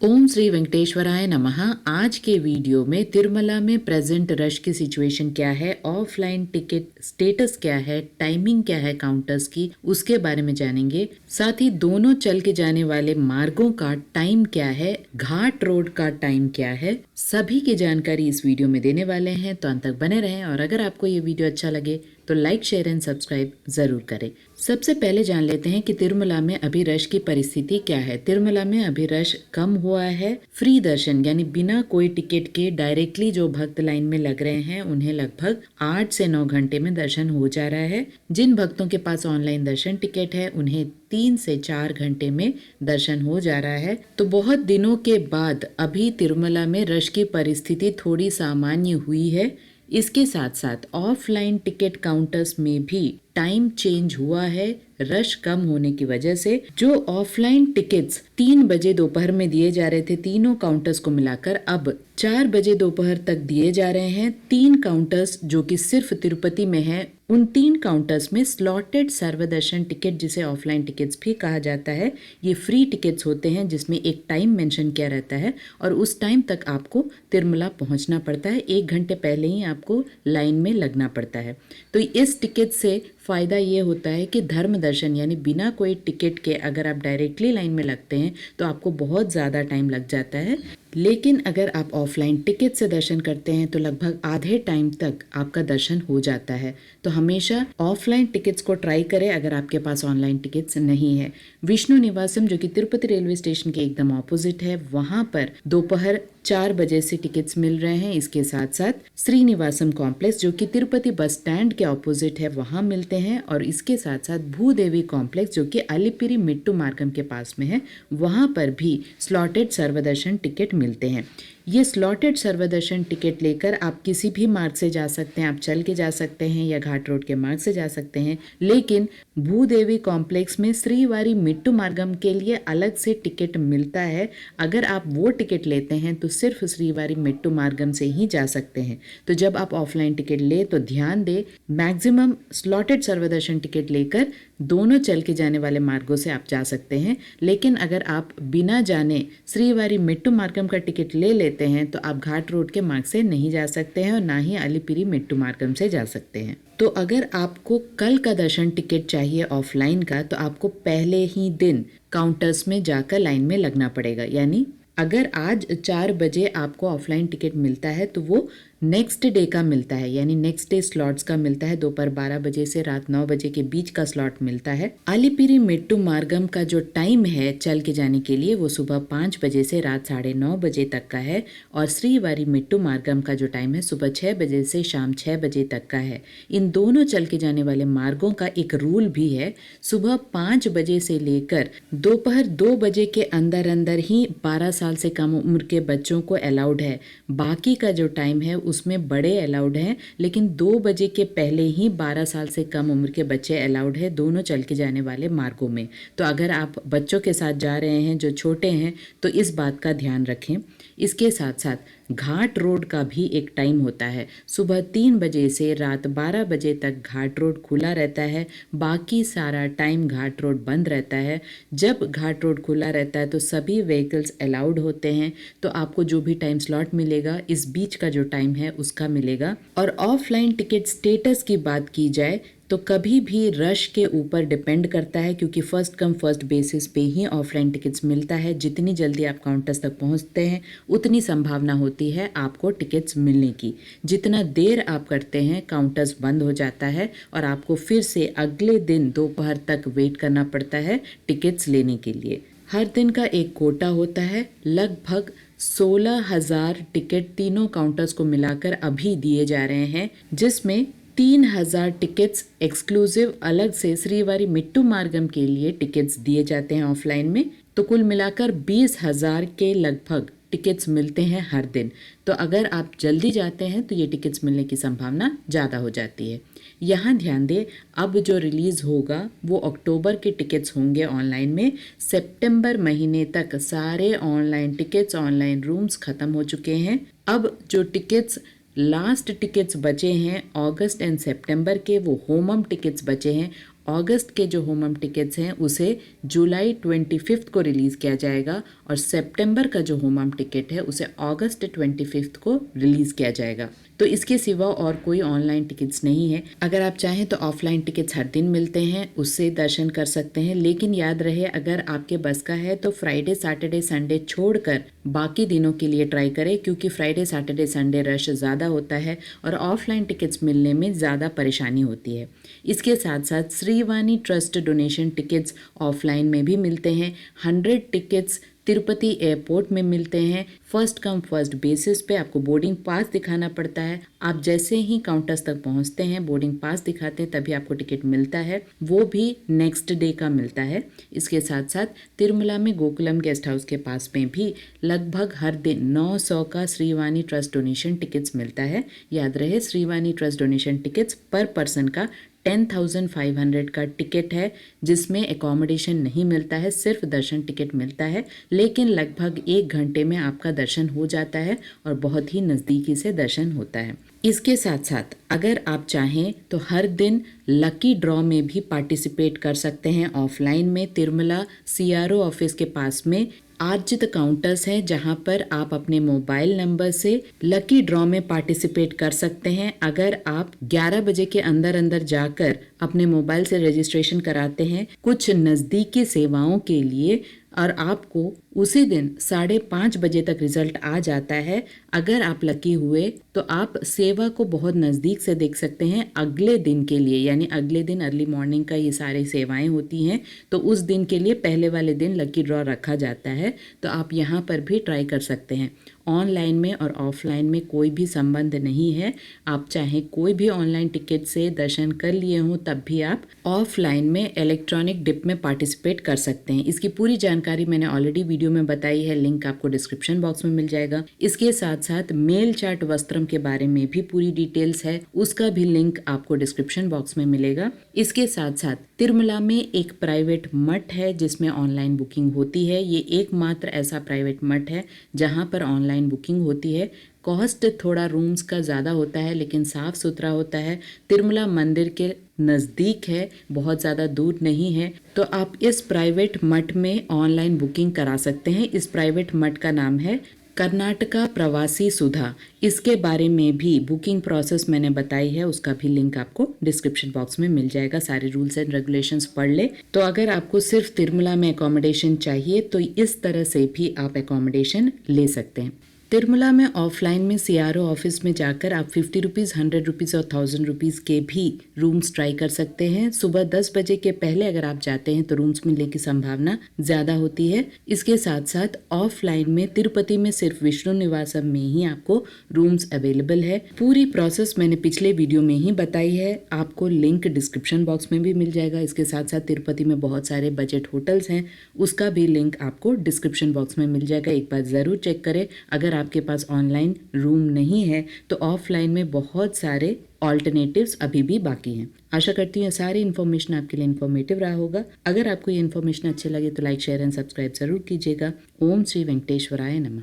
ओम श्री वेंकटेश्वराय नमः। आज के वीडियो में तिरुमला में प्रेजेंट रश की सिचुएशन क्या है, ऑफलाइन टिकट स्टेटस क्या है, टाइमिंग क्या है काउंटर्स की, उसके बारे में जानेंगे। साथ ही दोनों चल के जाने वाले मार्गों का टाइम क्या है, घाट रोड का टाइम क्या है, सभी की जानकारी इस वीडियो में देने वाले हैं, तो अंत तक बने रहें। और अगर आपको ये वीडियो अच्छा लगे तो लाइक, शेयर एंड सब्सक्राइब जरूर करें। सबसे पहले जान लेते हैं कि तिरुमला में अभी रश की परिस्थिति क्या है। तिरुमला में अभी रश कम हुआ है। फ्री दर्शन यानी बिना कोई टिकट के डायरेक्टली जो भक्त लाइन में लग रहे हैं उन्हें लगभग 8 से 9 घंटे में दर्शन हो जा रहा है। जिन भक्तों के पास ऑनलाइन दर्शन टिकट है उन्हें 3 से 4 घंटे में दर्शन हो जा रहा है। तो बहुत दिनों के बाद अभी तिरुमला में रश की परिस्थिति थोड़ी सामान्य हुई है। इसके साथ साथ ऑफलाइन टिकट काउंटर्स में भी टाइम चेंज हुआ है रश कम होने की वजह से। जो ऑफलाइन टिकट्स 3 बजे दोपहर में दिए जा रहे थे तीनों काउंटर्स को मिलाकर अब 4 बजे दोपहर तक दिए जा रहे हैं। 3 काउंटर्स जो कि सिर्फ तिरुपति में है, उन 3 काउंटर्स में स्लॉटेड सर्वदर्शन टिकट, जिसे ऑफलाइन टिकट्स भी कहा जाता है, ये फ्री टिकट्स होते हैं जिसमें एक टाइम मेंशन किया रहता है और उस टाइम तक आपको तिरुमला पहुंचना पड़ता है। 1 घंटे पहले ही आपको लाइन में लगना पड़ता है। तो इस टिकट से फ़ायदा ये होता है कि धर्म दर्शन यानी बिना कोई टिकट के अगर आप डायरेक्टली लाइन में लगते हैं तो आपको बहुत ज़्यादा टाइम लग जाता है। लेकिन अगर आप ऑफलाइन टिकट से दर्शन करते हैं तो लगभग आधे टाइम तक आपका दर्शन हो जाता है। तो हमेशा ऑफलाइन टिकट्स को ट्राई करें अगर आपके पास ऑनलाइन टिकट्स नहीं है। विष्णु निवासम जो कि तिरुपति रेलवे स्टेशन के एकदम ऑपोजिट है, वहाँ पर दोपहर 4 बजे से टिकट्स मिल रहे हैं। इसके साथ साथ श्रीनिवासम कॉम्प्लेक्स जो कि तिरुपति बस स्टैंड के ऑपोजिट है, वहाँ मिलते हैं। और इसके साथ साथ भूदेवी कॉम्प्लेक्स जो कि अलिपिरी मिट्टू मार्गम के पास में है, वहाँ पर भी स्लॉटेड सर्वदर्शन टिकट मिलते हैं। ये स्लॉटेड सर्वदर्शन टिकट लेकर आप किसी भी मार्ग से जा सकते हैं। आप चल के जा सकते हैं या घाट रोड के मार्ग से जा सकते हैं। लेकिन भूदेवी कॉम्प्लेक्स में श्रीवारी मिट्टू मार्गम के लिए अलग से टिकट मिलता है। अगर आप वो टिकट लेते हैं तो सिर्फ श्रीवारी मिट्टू मार्गम से ही जा सकते हैं। तो जब आप ऑफलाइन टिकट ले तो ध्यान दें, मैक्सिमम स्लॉटेड सर्वदर्शन टिकट लेकर दोनों चल के जाने वाले मार्गों से आप जा सकते हैं। लेकिन अगर आप बिना जाने श्रीवारी मिट्टू मार्गम का टिकट ले लेते हैं तो आप घाट रोड के मार्ग से नहीं जा सकते हैं और ना ही अलिपिरी मिट्टू मार्गम से जा सकते हैं। तो अगर आपको कल का दर्शन टिकट चाहिए ऑफलाइन का तो आपको पहले ही दिन काउंटर्स में जाकर लाइन में लगना पड़ेगा। यानी अगर आज 4 बजे आपको ऑफलाइन टिकट मिलता है तो वो नेक्स्ट डे का मिलता है, यानी नेक्स्ट डे स्लॉट्स का मिलता है। दोपहर 12 बजे से रात 9 बजे के बीच का स्लॉट मिलता है। अलिपिरी मिट्टू मार्गम का जो टाइम है चल के जाने के लिए वो सुबह 5 बजे से रात 9:30 बजे तक का है। और श्रीवारी मिट्टू मार्गम का जो टाइम है सुबह 6 बजे से शाम 6 बजे तक का है। इन दोनों चल के जाने वाले मार्गों का एक रूल भी है, सुबह 5 बजे से लेकर दोपहर 2 बजे के अंदर अंदर ही 12 साल से कम उम्र के बच्चों को अलाउड है। बाकी का जो टाइम है उसमें बड़े अलाउड हैं, लेकिन 2 बजे के पहले ही 12 साल से कम उम्र के बच्चे अलाउड है दोनों चल के जाने वाले मार्गों में। तो अगर आप बच्चों के साथ जा रहे हैं जो छोटे हैं तो इस बात का ध्यान रखें। इसके साथ साथ घाट रोड का भी एक टाइम होता है। सुबह 3 बजे से रात 12 बजे तक घाट रोड खुला रहता है, बाकी सारा टाइम घाट रोड बंद रहता है। जब घाट रोड खुला रहता है तो सभी व्हीकल्स अलाउड होते हैं। तो आपको जो भी टाइम स्लॉट मिलेगा इस बीच का जो टाइम है उसका मिलेगा। और ऑफलाइन टिकट स्टेटस की बात की जाए तो कभी भी रश के ऊपर डिपेंड करता है, क्योंकि फर्स्ट कम फर्स्ट बेसिस पे ही ऑफलाइन टिकट्स मिलता है। जितनी जल्दी आप काउंटर्स तक पहुंचते हैं उतनी संभावना होती है आपको टिकट्स मिलने की। जितना देर आप करते हैं काउंटर्स बंद हो जाता है और आपको फिर से अगले दिन दोपहर तक वेट करना पड़ता है टिकट्स लेने के लिए। हर दिन का एक कोटा होता है। लगभग 16,000 टिकट तीनों काउंटर्स को मिलाकर अभी दिए जा रहे हैं, जिसमें 3,000 टिकट्स एक्सक्लूसिव अलग से श्रीवारी मिट्टू मार्गम के लिए टिकट्स दिए जाते हैं ऑफलाइन में। तो कुल मिलाकर 20,000 के लगभग टिकट्स मिलते हैं हर दिन। तो अगर आप जल्दी जाते हैं तो ये टिकट्स मिलने की संभावना ज़्यादा हो जाती है। यहाँ ध्यान दें, अब जो रिलीज़ होगा वो अक्टूबर के टिकट्स होंगे ऑनलाइन में। सितंबर महीने तक सारे ऑनलाइन टिकट्स, ऑनलाइन रूम्स ख़त्म हो चुके हैं। अब जो टिकट्स लास्ट टिकट्स बचे हैं अगस्त एंड सितंबर के, वो होमम टिकट्स बचे हैं। अगस्त के जो होमम टिकट्स हैं उसे जुलाई 25 को रिलीज़ किया जाएगा और सितंबर का जो होमम टिकट है उसे अगस्त 25 को रिलीज़ किया जाएगा। तो इसके सिवा और कोई ऑनलाइन टिकट्स नहीं है। अगर आप चाहें तो ऑफलाइन टिकट्स हर दिन मिलते हैं, उससे दर्शन कर सकते हैं, लेकिन याद रहे अगर आपके बस का है तो फ्राइडे सैटरडे संडे छोड़कर बाकी दिनों के लिए ट्राई करें, क्योंकि फ्राइडे सैटरडे संडे रश ज़्यादा होता है और ऑफलाइन टिकट्स मिलने में ज़्यादा परेशानी होती है। इसके साथ साथ Srivani trust donation tickets offline में भी मिलते हैं। 100 टिकट्स तिरुपति एयरपोर्ट में मिलते हैं। फर्स्ट कम फर्स्ट बेसिस पे आपको बोर्डिंग पास दिखाना पड़ता है। आप जैसे ही काउंटर्स तक पहुंचते हैं बोर्डिंग पास दिखाते हैं तभी आपको टिकट मिलता है, वो भी नेक्स्ट डे का मिलता है। इसके साथ साथ तिरुमला में गोकुलम गेस्ट हाउस के पास में भी लगभग हर दिन 900 का श्रीवाणी ट्रस्ट डोनेशन टिकट्स मिलता है। याद रहे श्रीवाणी ट्रस्ट डोनेशन टिकट्स पर पर्सन का 10,500 का टिकट है, जिसमें एकोमोडेशन नहीं मिलता है, सिर्फ दर्शन टिकट मिलता है, लेकिन लगभग 1 घंटे में आपका दर्शन हो जाता है और बहुत ही नज़दीकी से दर्शन होता है। इसके साथ साथ अगर आप चाहें तो हर दिन लकी ड्रॉ में भी पार्टिसिपेट कर सकते हैं। ऑफलाइन में तिरुमला CRO ऑफिस के पास में आर्जित काउंटर्स हैं जहां पर आप अपने मोबाइल नंबर से लकी ड्रॉ में पार्टिसिपेट कर सकते हैं। अगर आप 11 बजे के अंदर अंदर जाकर अपने मोबाइल से रजिस्ट्रेशन कराते हैं कुछ नज़दीकी सेवाओं के लिए और आपको उसी दिन 5:30 बजे तक रिजल्ट आ जाता है, अगर आप लकी हुए तो आप सेवा को बहुत नज़दीक से देख सकते हैं अगले दिन के लिए। यानी अगले दिन अर्ली मॉर्निंग का ये सारी सेवाएं होती हैं, तो उस दिन के लिए पहले वाले दिन लकी ड्रॉ रखा जाता है, तो आप यहाँ पर भी ट्राई कर सकते हैं। ऑनलाइन में और ऑफलाइन में कोई भी संबंध नहीं है। आप चाहे कोई भी ऑनलाइन टिकट से दर्शन कर लिए हों तब भी आप ऑफलाइन में इलेक्ट्रॉनिक डिप में पार्टिसिपेट कर सकते हैं। इसकी पूरी जानकारी मैंने ऑलरेडी वीडियो में बताई है, लिंक आपको डिस्क्रिप्शन बॉक्स में मिल जाएगा। इसके साथ साथ मेल चार्ट वस्त्रम के बारे में भी पूरी डिटेल्स है, उसका भी लिंक आपको डिस्क्रिप्शन बॉक्स में मिलेगा। इसके साथ साथ तिरुमला में एक प्राइवेट मठ है जिसमें ऑनलाइन बुकिंग होती है। ये एकमात्र ऐसा प्राइवेट मठ है जहाँ पर ऑनलाइन बुकिंग होती है। कॉस्ट थोड़ा रूम्स का ज़्यादा होता है लेकिन साफ़ सुथरा होता है। तिरुमला मंदिर के नज़दीक है, बहुत ज़्यादा दूर नहीं है, तो आप इस प्राइवेट मठ में ऑनलाइन बुकिंग करा सकते हैं। इस प्राइवेट मठ का नाम है कर्नाटका प्रवासी सुधा। इसके बारे में भी बुकिंग प्रोसेस मैंने बताई है, उसका भी लिंक आपको डिस्क्रिप्शन बॉक्स में मिल जाएगा। सारे रूल्स एंड रेगुलेशंस पढ़ ले। तो अगर आपको सिर्फ तिरुमला में एकोमोडेशन चाहिए तो इस तरह से भी आप एकोमोडेशन ले सकते हैं। तिरुमला में ऑफलाइन में CRO ऑफिस में जाकर आप 50 रुपीज़, 100 रुपीज़ और 1000 रुपीज़ के भी रूम्स ट्राई कर सकते हैं। सुबह 10 बजे के पहले अगर आप जाते हैं तो रूम्स मिलने की संभावना ज़्यादा होती है। इसके साथ साथ ऑफलाइन में तिरुपति में सिर्फ विष्णु निवासम में ही आपको रूम्स अवेलेबल है। पूरी प्रोसेस मैंने पिछले वीडियो में ही बताई है, आपको लिंक डिस्क्रिप्शन बॉक्स में भी मिल जाएगा। इसके साथ साथ तिरुपति में बहुत सारे बजट होटल्स हैं, उसका भी लिंक आपको डिस्क्रिप्शन बॉक्स में मिल जाएगा। एक बार ज़रूर चेक करें। अगर आपके पास ऑनलाइन रूम नहीं है तो ऑफलाइन में बहुत सारे ऑल्टरनेटिव्स अभी भी बाकी हैं। आशा करती हूँ सारी इन्फॉर्मेशन आपके लिए इन्फॉर्मेटिव रहा होगा। अगर आपको ये इन्फॉर्मेशन अच्छे लगे तो लाइक, शेयर एंड सब्सक्राइब जरूर कीजिएगा। ओम श्री वेंकटेश्वराय नमः।